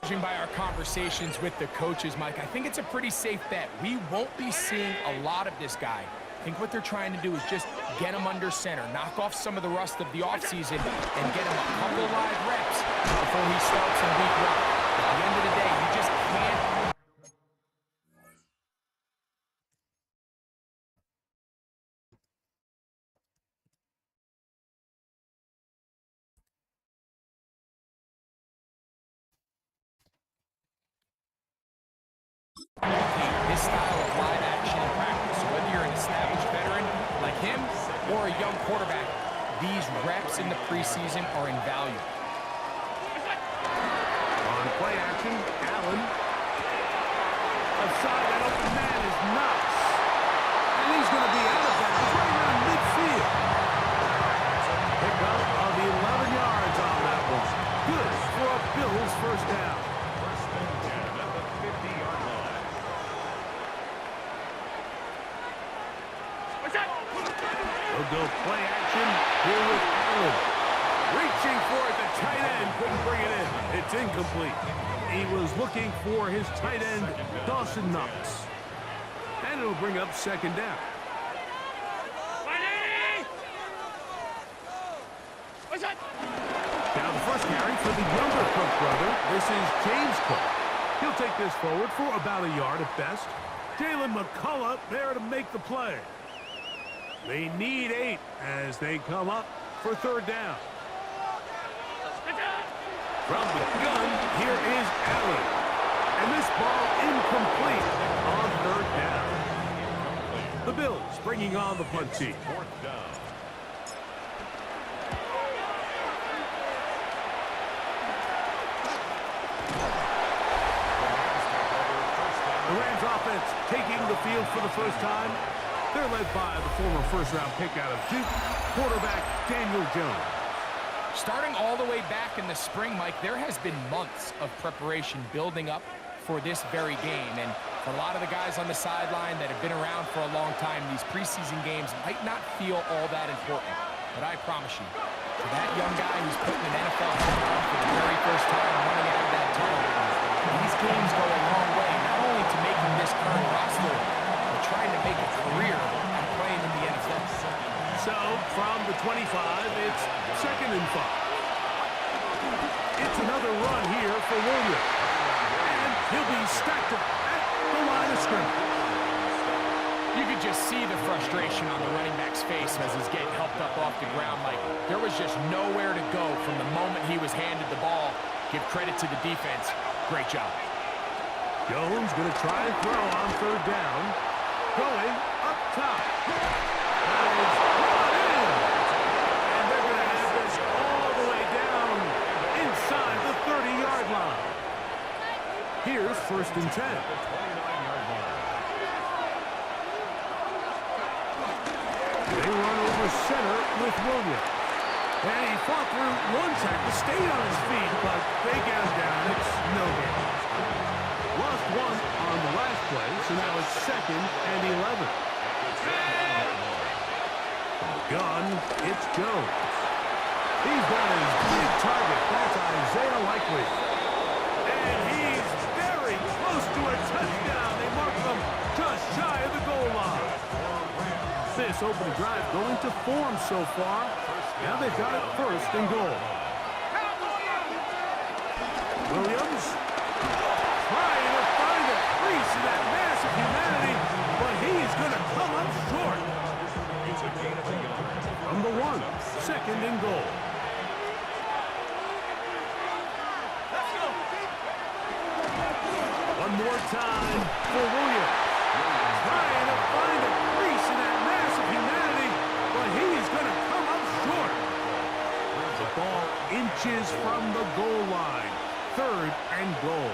Judging by our conversations with the coaches, Mike, I think it's a pretty safe bet. We won't be seeing a lot of this guy. I think what they're trying to do is just get him under center, knock off some of the rust of the offseason, and get him a couple live reps before he starts in week 1. At the end of the day, you just can't. This style of live action in practice. So whether you're an established veteran like him or a young quarterback, these reps in the preseason are invaluable. On play action, Allen. Offside, that open man is Knox. And he's going to be out of bounds right around midfield. Pickup of 11 yards on that one. Good for a Bills first down. They'll go play action here with Allen. Reaching for it, the tight end couldn't bring it in. It's incomplete. He was looking for his tight end, Dawson Knox. And it'll bring up second down. Now the first carry for the younger Cook brother. This is James Cook. He'll take this forward for about a yard at best. Jalen McCullough there to make the play. They need 8 as they come up for third down. From the gun, here is Allen. And this ball incomplete on third down. The Bills bringing on the punt team. The Rams offense taking the field for the first time. They're led by the former first-round pick out of Duke, quarterback Daniel Jones. Starting all the way back in the spring, Mike, there has been months of preparation building up for this very game. And for a lot of the guys on the sideline that have been around for a long time, these preseason games might not feel all that important. But I promise you, to that young guy who's putting an NFL helmet on for the very first time running out of that tunnel, these games go a long way, not only to making this current roster, but trying to make a career and playing in the NFL. So, from the 25, it's 2nd and 5. It's another run here for Williams. And he'll be stacked up at the line of scrimmage. You could just see the frustration on the running back's face as he's getting helped up off the ground. Like, there was just nowhere to go from the moment he was handed the ball. Give credit to the defense. Great job. Jones going to try and throw on third down. Going up top. That is brought in. And they're going to have this all the way down inside the 30-yard line. Here's 1st and 10. They run over center with Williams. And he fought through one tackle, stayed on his feet, but they get him down. It's no gain. Lost 1 on the last play, so now it's 2nd and 11. Gun, it's Jones. He's got his big target. That's Isaiah Likely. And he's very close to a touchdown. They mark him just shy of the goal line. This opening drive going to form so far. Now they've got it 1st and goal. Williams trying to find a crease in that mass of humanity, but he is going to come up short. From the 1, 2nd and goal. One more time for Williams. Trying to find a crease in that mass of humanity, but he is going to come up short. The ball inches from the goal line. 3rd and goal.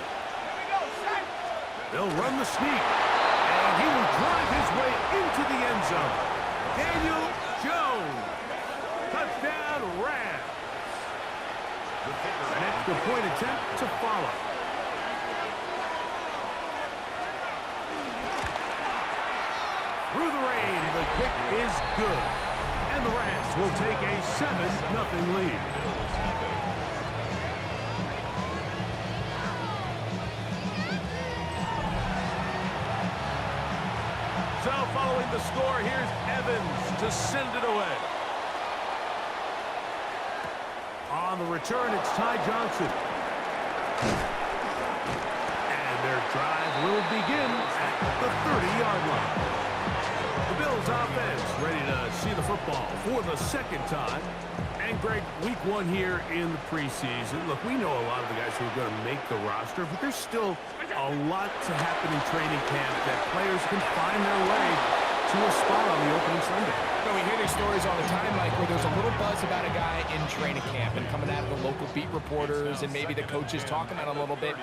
They'll run the sneak, and he will drive his way into the end zone. Daniel Jones. Touchdown, Rams. An extra point attempt to follow. Through the rain, the kick is good. And the Rams will take a 7-0 lead. following the score. Here's Evans to send it away. On the return, it's Ty Johnson. And their drive will begin at the 30-yard line. The Bills offense ready to see the football for the second time. And Greg, week one here in the preseason. Look, we know a lot of the guys who are going to make the roster, but there's still a lot to happen in training camp that players can find their way to a spot on the opening Sunday. You know, we hear these stories all the time, Mike, where there's a little buzz about a guy in training camp and coming out of the local beat reporters and maybe the coaches talking about it a little bit.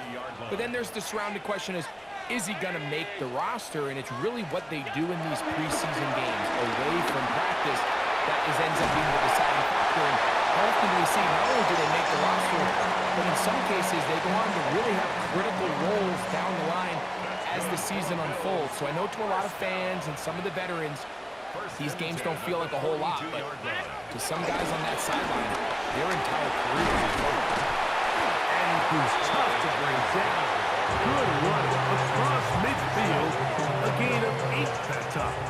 But then there's the surrounding question is he going to make the roster? And it's really what they do in these preseason games away from practice that ends up being the deciding factor. And often we see not only do they make the roster, but in some cases they go on to really have critical roles down the line as the season unfolds. So I know to a lot of fans and some of the veterans, these games don't feel like a whole lot, but to some guys on that sideline, their entire career is over. And who's tough to bring down. Good run across midfield. A gain of 8 that time.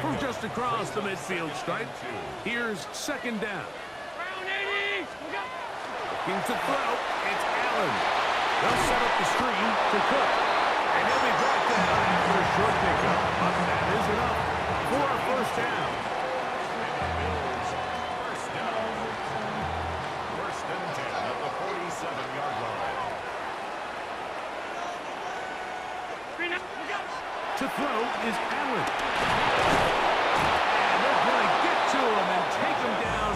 From just across the midfield stripe, here's second down. Looking to throw, it's Allen. They'll set up the screen to Cook. And he'll be brought down after a short pickup. But that is enough for a first down. First and 10 at the 47-yard line. To throw is Allen. And they're going to get to him and take him down,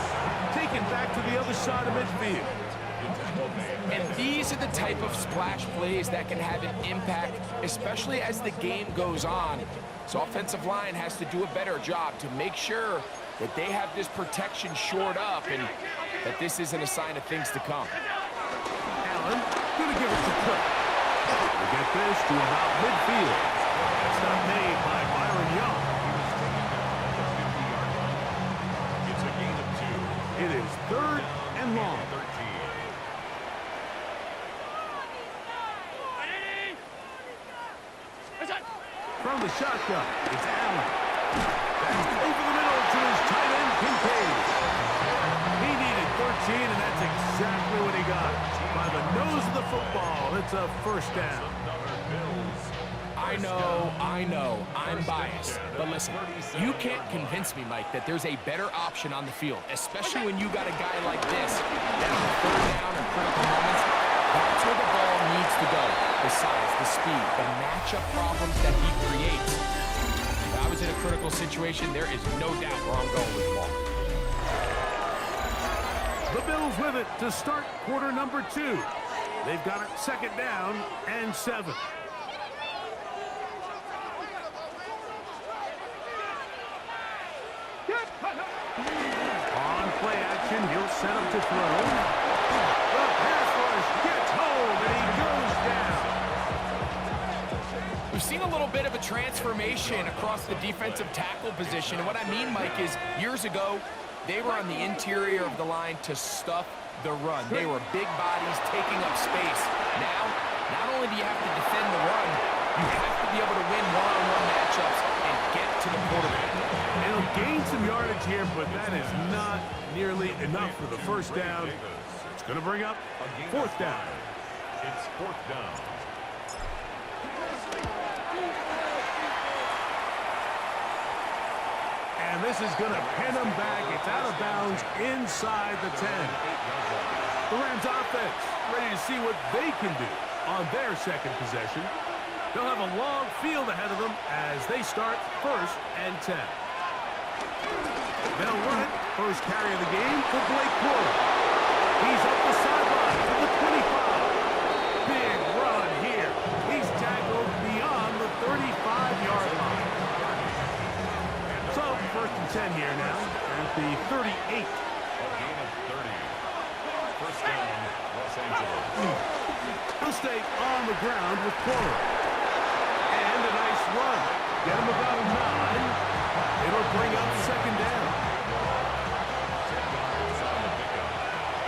taken back to the other side of midfield. And these are the type of splash plays that can have an impact, especially as the game goes on. So offensive line has to do a better job to make sure that they have this protection shored up and that this isn't a sign of things to come. Allen going to give it to Cook. We'll get this to about midfield. That's not made by Byron Young. It's a gain of 2. It is third and long. 13. From the shotgun, it's Allen. That's over the middle to his tight end, Kincaid. He needed 13, and that's exactly what he got. By the nose of the football, it's a first down. I know, I'm biased. But listen, you can't convince me, Mike, that there's a better option on the field, especially when you got a guy like this that on the third down and critical moments, that's where the ball needs to go. The size, the speed, the matchup problems that he creates. If I was in a critical situation, there is no doubt where I'm going with the ball. The Bills with it to start quarter number 2. They've got it second down and 7. On play action, he'll set up to throw. The pass rush gets home, and he goes down. We've seen a little bit of a transformation across the defensive tackle position. And what I mean, Mike, is years ago, they were on the interior of the line to stuff the run. They were big bodies taking up space. Now, not only do you have to defend the run, you have to be able to win one-on-one matchups and get to the quarterback. They'll gain some yardage here, but that is not nearly enough for the first down. It's going to bring up fourth down. It's fourth down. And this is going to pin them back. It's out of bounds inside the 10. The Rams offense ready to see what they can do on their second possession. They'll have a long field ahead of them as they start first and 10. They'll run it. First carry of the game for Blake Porter. He's up the sideline to the 25. Big run here. He's tackled beyond the 35-yard line. So, first and 10 here now at the 38. A gain of 30. First down, Los Angeles. He'll stay on the ground with Porter. And a nice run. Get him about 9. It'll bring up second down.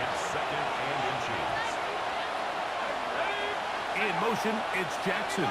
It's second and inches. In motion, it's Jackson.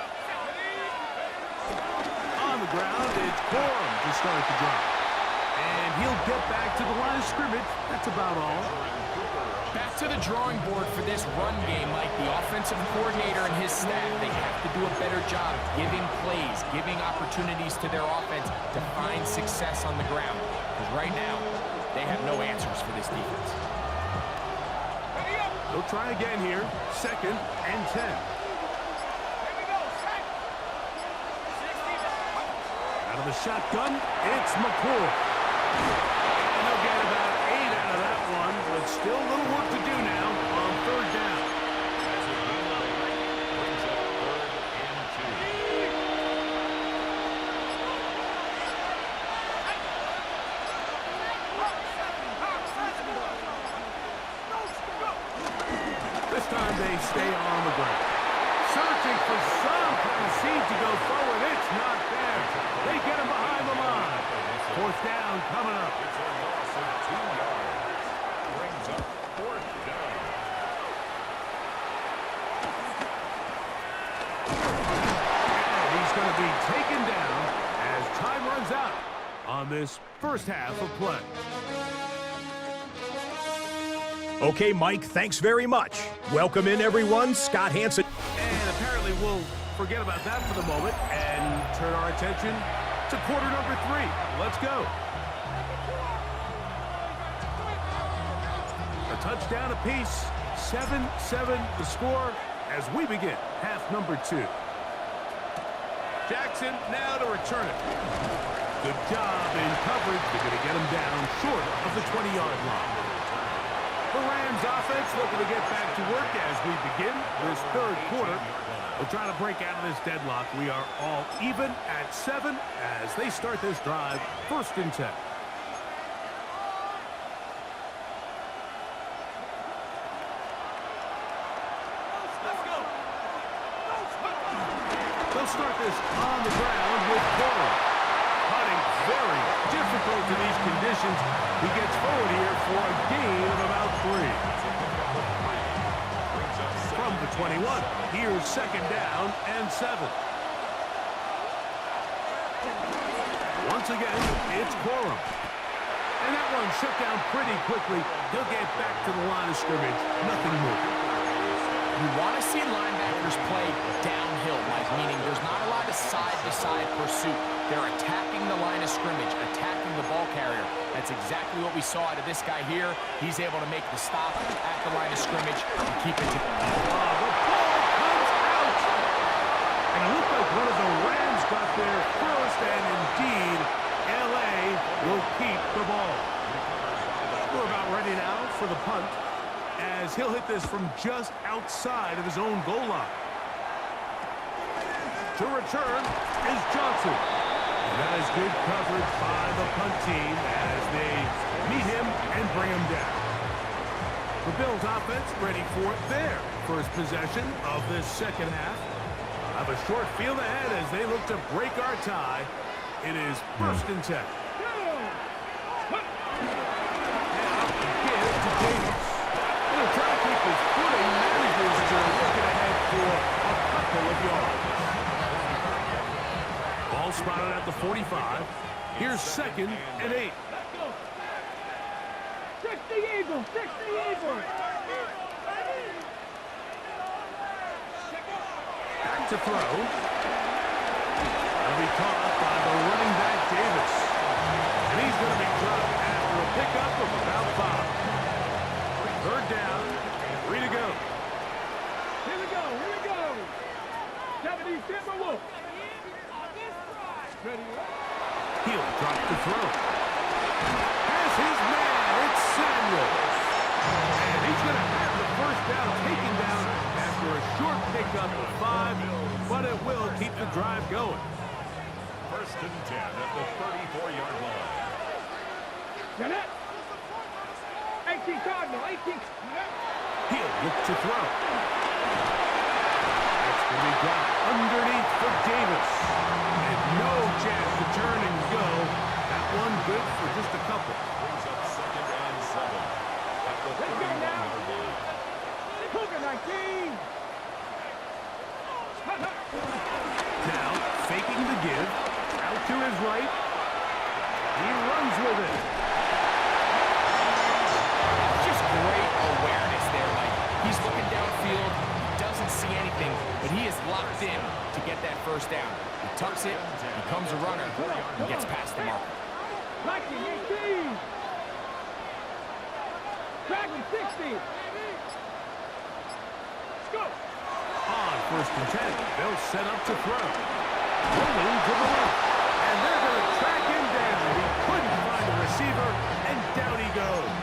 the ground. It's Corum to start the drive. And he'll get back to the line of scrimmage. That's about all. Back to the drawing board for this run game, Mike. The offensive coordinator and his staff, they have to do a better job giving plays, giving opportunities to their offense to find success on the ground. Because right now, they have no answers for this defense. They'll try again here. 2nd and 10. Out of the shotgun, it's McCool. And they'll get about 8 out of that one, but still a little work to do now on 3rd down. Brings up 3rd and 2. This time they stay on the ground. Searching for some kind of seed to go forward. It's not there. They get him behind the line. 4th down coming up. It's a loss of 2 yards. Brings up 4th down. And he's going to be taken down as time runs out on this first half of play. Okay, Mike, thanks very much. Welcome in, everyone. Scott Hansen. And apparently we'll forget about that for the moment and turn our attention to quarter number 3. Let's go. A touchdown apiece, 7-7 the score as we begin half number 2. Jackson now to return it. Good job in coverage. They're going to get him down short of the 20-yard line. The Rams offense looking to get back to work as we begin this 3rd quarter. We'll try to break out of this deadlock. We are all even at 7 as they start this drive, 1st and 10. They'll start this on the ground with Corum. Hunting very difficult in these conditions. He gets forward here for a gain of about 3. From the 21, here's 2nd down and 7. Once again, it's Corum. And that one shut down pretty quickly. He'll get back to the line of scrimmage. Nothing more. You want to see linebackers play downhill, Mike, meaning there's not a lot of side-to-side pursuit. They're attacking the line of scrimmage, attacking the ball carrier. That's exactly what we saw out of this guy here. He's able to make the stop at the line of scrimmage and keep it to... The ball comes out! And it looked like one of the Rams got there first, and indeed, L.A. will keep the ball. We're about ready now for the punt, as he'll hit this from just outside of his own goal line. To return is Johnson. And that is good coverage by the punt team as they meet him and bring him down. The Bills offense ready for their first possession of this 2nd half. Have a short field ahead as they look to break our tie. It is 1st and 10. Now, give to Davis. He'll try to keep his footing, manages to looking ahead for a couple of yards. Ball spotted at the 45. Here's 2nd and 8. 60 Eagles! 60 Eagles! Back to throw. That'll be caught by the running back, Davis. And he's going to be dropped after a pickup of about 5. 3rd down, 3 to go. Here we go! Here we go! 70 Timberwolves! Ready? He'll drop the throw. Has his man, it's Samuels. And he's going to have the 1st down taken down after a short pickup of 5, but it will keep the drive going. 1st and 10 at the 34-yard line. Get it! 18 Cardinal, 18. He'll look to throw. That's going to be dropped underneath for Davis. And no chance to turn and go. That one good for just a couple. Brings up 2nd and 7 at the 31-yard line. Cougar 19. Now, faking the give. Out to to his right. He runs with it. Just great awareness there, Mike. He's looking downfield, doesn't see anything, but he is locked in to get that first down. He tucks it, becomes a runner, and gets past the marker. Lucky, 18. Dragon, 60. Let's go. On 1st and 10, they'll set up to throw. Rolling to the left. And they're going to track him down. He couldn't find the receiver, and down he goes.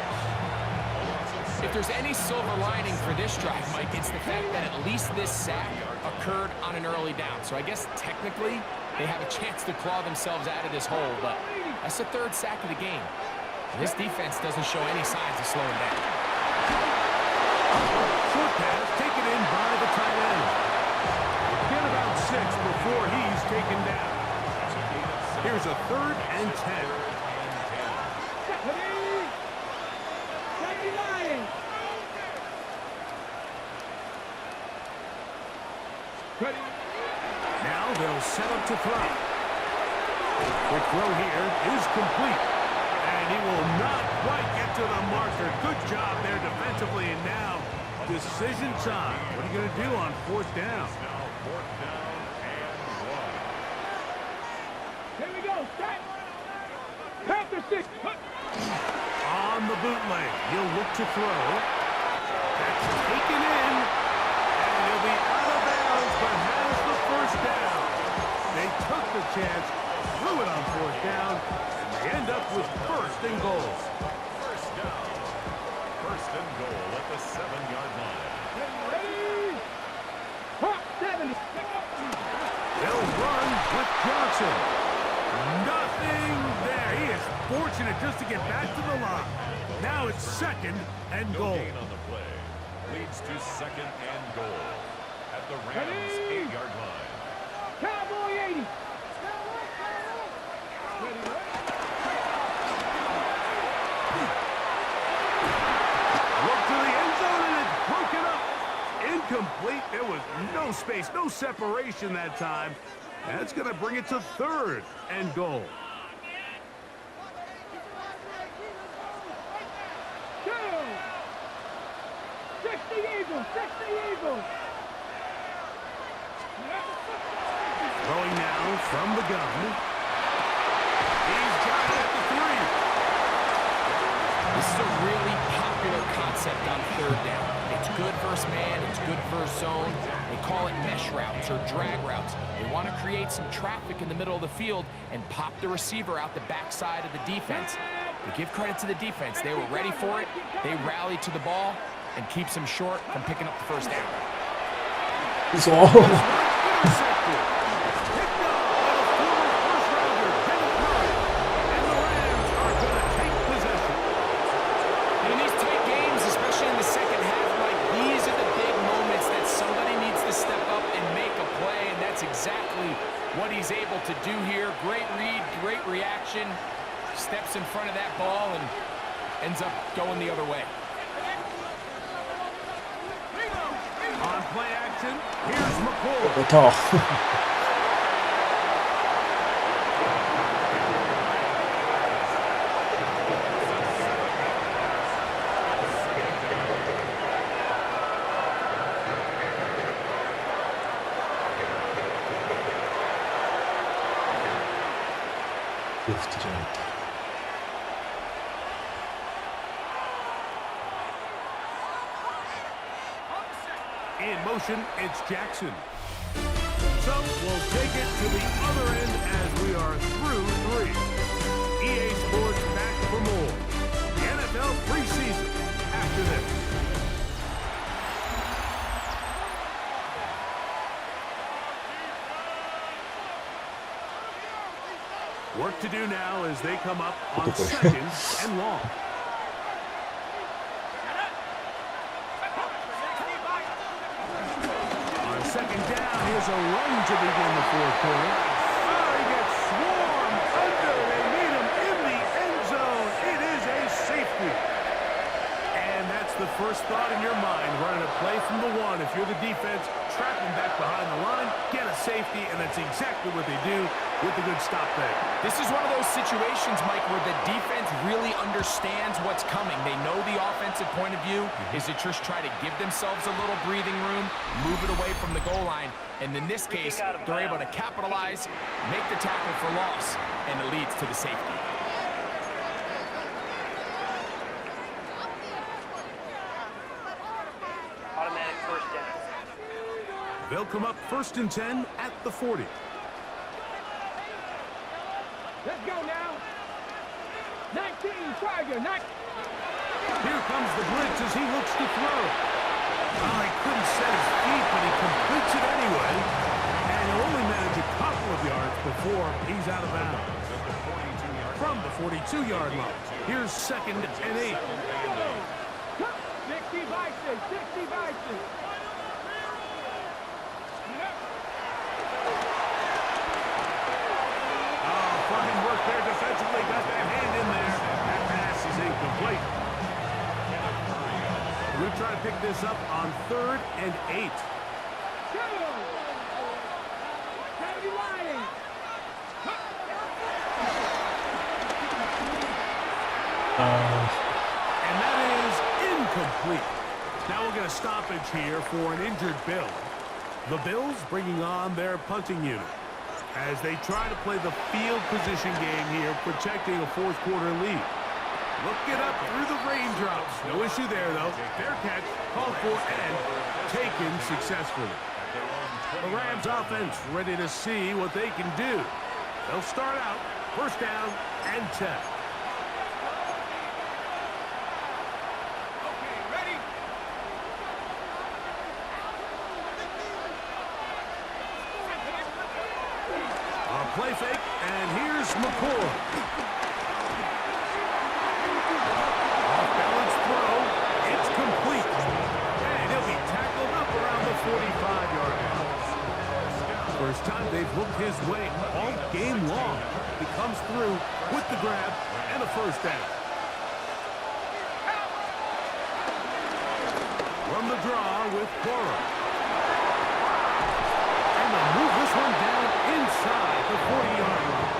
If there's any silver lining for this drive, Mike, it's the fact that at least this sack occurred on an early down. So I guess technically they have a chance to claw themselves out of this hole, but that's the 3rd sack of the game. And this defense doesn't show any signs of slowing down. Short pass taken in by the tight end. Get about 6 before he's taken down. Here's a 3rd and 10. Ready. Now they'll set up to throw. The throw here is complete. And he will not quite get to the marker. Good job there defensively. And now, decision time. What are you going to do on 4th down? Now 4th down and 1. Here we go. Set. Panther 6. On the bootleg, he'll look to throw. That's taken in. And he'll be out of bounds, but has the 1st down. They took the chance, threw it on 4th down, and they end up with 1st and goal. 1st down. 1st and goal at the 7-yard line. Ready. Hop, 70. They'll run with Johnson. Nothing there. He is fortunate just to get back to the line. Now it's 2nd and No goal. gain on the play. Leads to 2nd and goal at the Rams' 8-yard line. Cowboy 80. Look to the end zone, and it's broken up. Incomplete. There was no space, no separation that time. That's going to bring it to 3rd and goal. Two. 60 Eagles. 60 Eagles. Throwing now from the gun. He's got it at the 3. This is a really popular concept on 3rd down. It's good versus man, it's good versus zone. They call it mesh routes or drag routes. They want to create some traffic in the middle of the field and pop the receiver out the backside of the defense. But give credit to the defense. They were ready for it. They rallied to the ball and keeps them short from picking up the 1st down. It's all. Intercepted. Picked up by the former first-rounder, Dennis Murray. And the Rams are going to take possession. In these tight games, especially in the second half, like these are the big moments that somebody needs to step up and make a play, and that's exactly what he's able to do here. Great read, great reaction, steps in front of that ball and ends up going the other way. On play action, here's McCoy. Attends. In motion, it's Jackson. So we'll take it to the other end as we are through 3. EA Sports back for more. The NFL preseason after this. Work to do now as they come up on 2nd and long. On 2nd down, here's a run to begin the 4th quarter. Oh, he gets swarmed under. They meet him in the end zone. It is a safety. And that's the first thought in your mind, running a play from the one. If you're the defense, trap them back behind the line, get a safety, and that's exactly what they do with a good stop there. This is one of those situations, Mike, where the defense really understands what's coming. They know the offensive point of view is to just try to give themselves a little breathing room, move it away from the goal line, and in this case, they're able to capitalize, make the tackle for loss, and it leads to the safety. Automatic first down. They'll come up 1st and 10 at the 40. Let's go now. 19, Tiger, 19. Here comes the blitz as he looks to throw. Well, he couldn't set his feet, but he completes it anyway. And he'll only manage a couple of yards before he's out of bounds. From the 42-yard line, here's 2nd and 8. 60 vices, 60 vices. Oh, fine work there defensively. Got that hand in there. That pass is incomplete. We'll try to pick this up on 3rd and 8. Kennedy Lying. And that is incomplete. Now we'll get a stoppage here for an injured Bill. The Bills bringing on their punting unit as they try to play the field position game here, protecting a 4th quarter lead. Looking up through the raindrops. No issue there, though. Fair catch, called for, and taken successfully. The Rams offense ready to see what they can do. They'll start out 1st down and 10. Play fake, and here's McCoy. Off-balance throw. It's complete. And he'll be tackled up around the 45-yard line. First time they've looked his way all game long. He comes through with the grab and a 1st down. From the draw with Cora. And they'll move this one down inside the 40-yard line.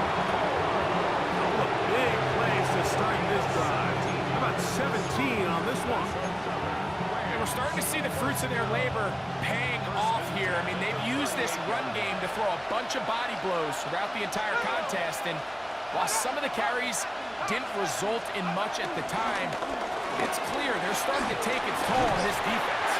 Couple of big plays to start this drive. How about 17 on this one? And we're starting to see the fruits of their labor paying off here. I mean, they've used this run game to throw a bunch of body blows throughout the entire contest, and while some of the carries didn't result in much at the time, it's clear they're starting to take its toll on this defense.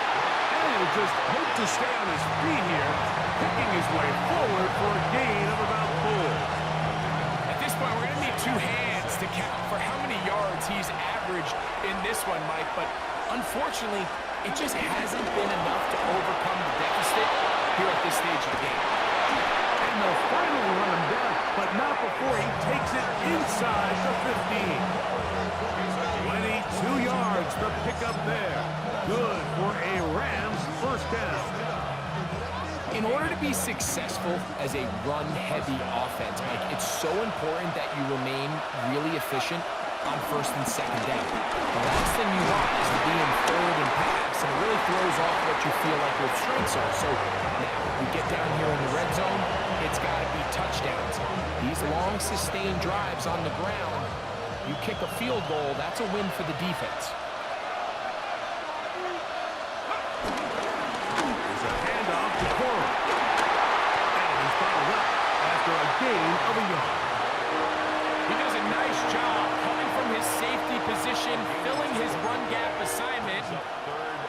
And he'll just hope to stay on his feet here, picking his way forward for a gain of about 4. At this point, we're going to need 2 hands to count for how many yards he's averaged in this one, Mike, but unfortunately, it just hasn't been enough to overcome the deficit here at this stage of the game. And they'll finally run him down, but not before he takes it inside the 15. 22 yards, the pickup there. Good for a Rams 1st down. In order to be successful as a run-heavy offense, Mike, it's so important that you remain really efficient on 1st and 2nd down. The last thing you want is to be in 3rd and pass, and it really throws off what you feel like your strengths are. So now we get down here in the red zone, it's got to be touchdowns. These long, sustained drives on the ground, you kick a field goal, that's a win for the defense. There's a handoff to Cora. And he's fouled up after a gain of a yard. He does a nice job coming from his safety position, filling his run gap assignment.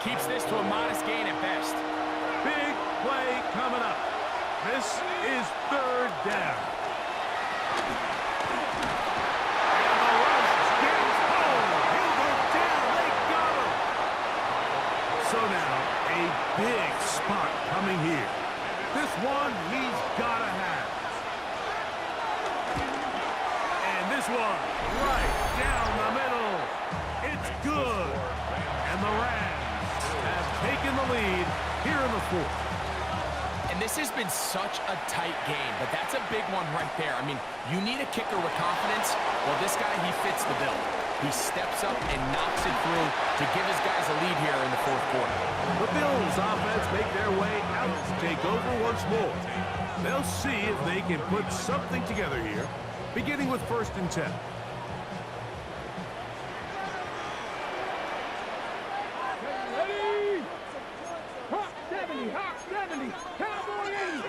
Keeps this to a modest gain at best. Big play coming up. This is 3rd down. And the rush gets home. He'll go down. They got him. So now, a big spot coming here. This one he's got to have. And this one right down the middle. It's good. And the Rams have taken the lead here in the 4th. And this has been such a tight game, but that's a big one right there. I mean, you need a kicker with confidence. Well, this guy, he fits the bill. He steps up and knocks it through to give his guys a lead here in the fourth quarter. The Bills offense make their way out to take over once more. They'll see if they can put something together here, beginning with 1st and 10. Ready? Hawk 70, Hawk 70, Cowboy 80.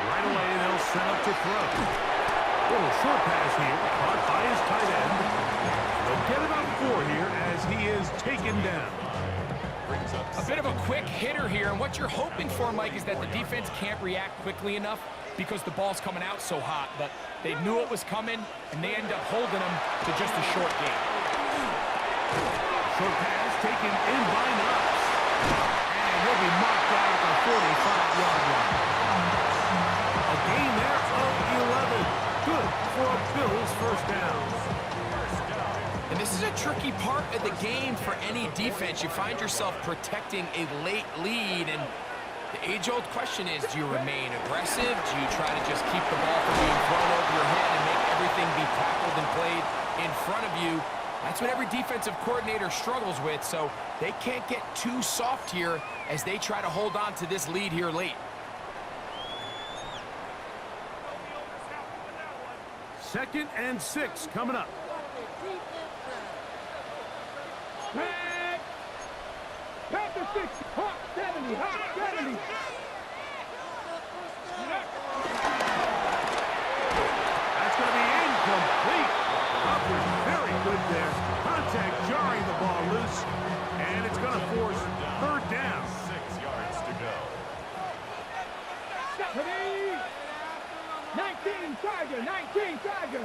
Right away, they'll set up to throw. Little short pass here, caught by his tight end. They'll get about 4 here as he is taken down. A bit of a quick hitter here, and what you're hoping for, Mike, is that the defense can't react quickly enough because the ball's coming out so hot, but they knew it was coming, and they end up holding them to just a short game. Short pass taken in by Knox. And he'll be marked out at the 45-yard line. A gain there of 11. Good for a Bills first down. And this is a tricky part of the game for any defense. You find yourself protecting a late lead, and the age-old question is, do you remain aggressive? Do you try to just keep the ball from being thrown over your head and make everything be tackled and played in front of you? That's what every defensive coordinator struggles with, so they can't get too soft here as they try to hold on to this lead here late. 2nd and 6 coming up. Back. Panther 60, Hawk 70, Hawk 70. That's going to be incomplete. Hubbard very good there. Contact jarring the ball loose, and it's going to force 3rd down. 6 yards to go. Ready? 19 Tiger, 19 Tiger.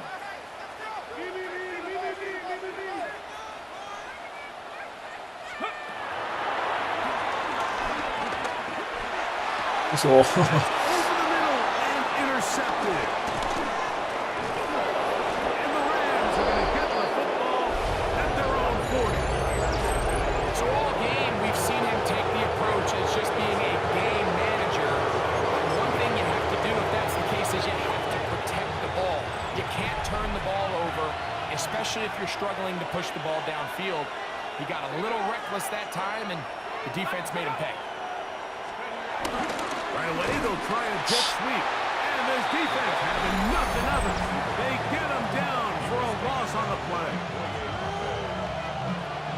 So. Over the middle and intercepted. And the Rams are going to get the football at their own 40. So all game, we've seen him take the approach as just being a game manager. And one thing you have to do if that's the case is you have to protect the ball. You can't turn the ball over, especially if you're struggling to push the ball downfield. He got a little reckless that time, and the defense made him pay. Right away, they'll try a jet sweep. And this defense having nothing of it. They get him down for a loss on the play.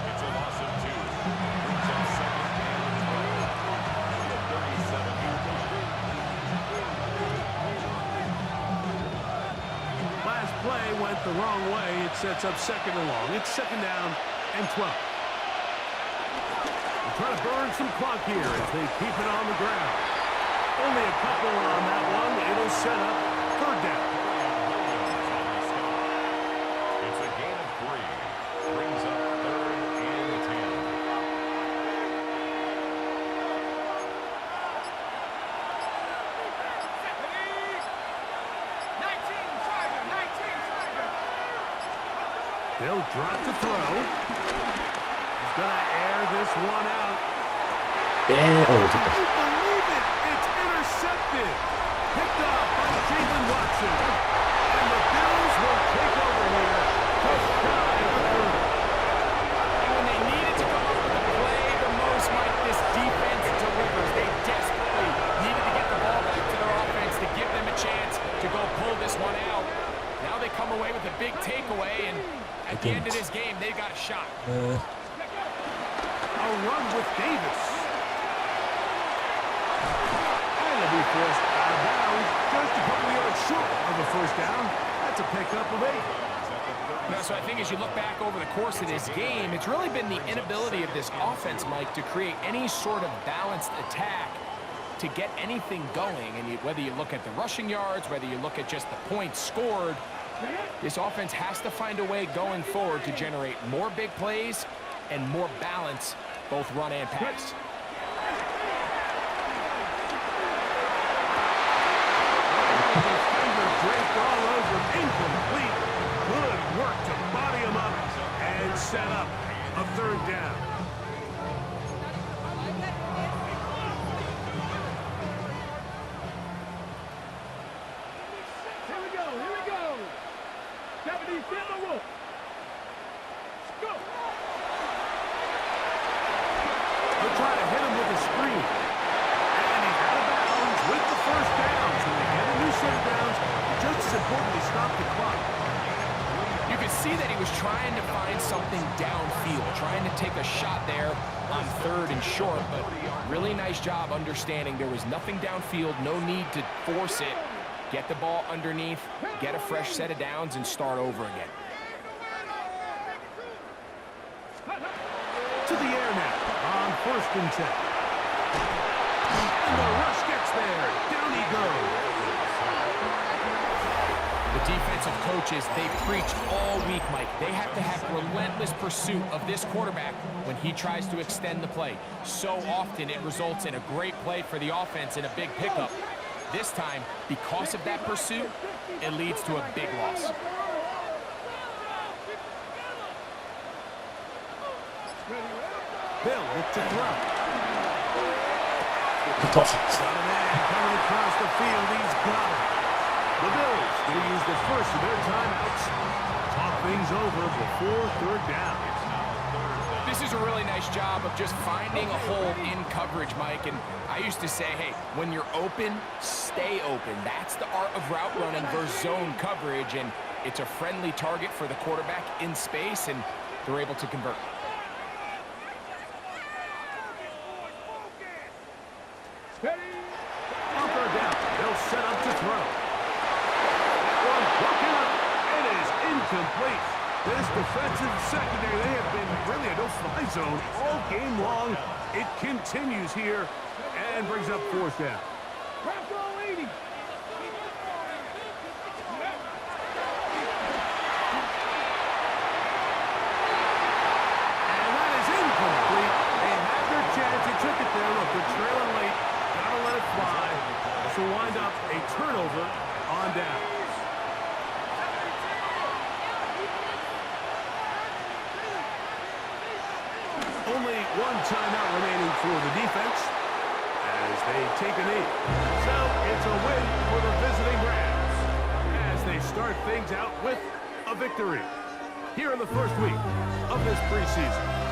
It's a loss of 2. Brings up 2nd and 12. 37. Last play went the wrong way. It sets up 2nd and long. It's 2nd down and 12. They're trying to burn some clock here as they keep it on the ground. Only a couple on that one. It'll set up 3rd down. It's a gain of 3. Brings up 3rd and 10. They'll drop to throw. He's going to air this one out. Yeah, Can you believe it? It's intercepted. Picked off by Jalen Watson. And the Bills will take over here just shy of the 30. And when they needed to come up with a play the most, Mike, this defense delivers. They desperately needed to get the ball back to their offense to give them a chance to go pull this one out. Now they come away with a big takeaway, and at the end of this game, they've got a shot. A run with Davis. And they'll be forced out of bounds just a couple yards short of the 1st down. That's a pickup of 8. Now, so I think as you look back over the course of this game, it's really been the inability of this offense, Mike, to create any sort of balanced attack to get anything going. And whether you look at the rushing yards, whether you look at just the points scored, this offense has to find a way going forward to generate more big plays and more balance, both run and pass. Defender draped all over, incomplete. Good work to body him up and set up a 3rd down. Here we go, here we go. see that he was trying to find something downfield, trying to take a shot there on 3rd and short, but really nice job understanding there was nothing downfield, no need to force it. Get the ball underneath, get a fresh set of downs, and start over again. To the air now on 1st and 10. And the rush gets there. Down he goes. The defensive coaches, they preach all week, Mike. They have to have relentless pursuit of this quarterback when he tries to extend the play. So often it results in a great play for the offense and a big pickup. This time, because of that pursuit, it leads to a big loss. Bill look to throw. tough. Got a man coming across the field. He's got it. The Bills going to use the first of their timeouts. Talk things over before 3rd down. This is a really nice job of just finding a hole in coverage, Mike. And I used to say, hey, when you're open, stay open. That's the art of route running versus zone coverage. And it's a friendly target for the quarterback in space, and they're able to convert. On 3rd down, they'll set up to throw. That one broken up. It is incomplete. This defensive secondary, they have been really a no-fly zone all game long. It continues here and brings up 4th down. And that is incomplete. They had their chance. They took it there. Look, they're trailing late. Gotta let it fly. This will wind up a turnover on down. Only one timeout remaining for the defense as they take a knee. So it's a win for the visiting Rams as they start things out with a victory here in the first week of this preseason.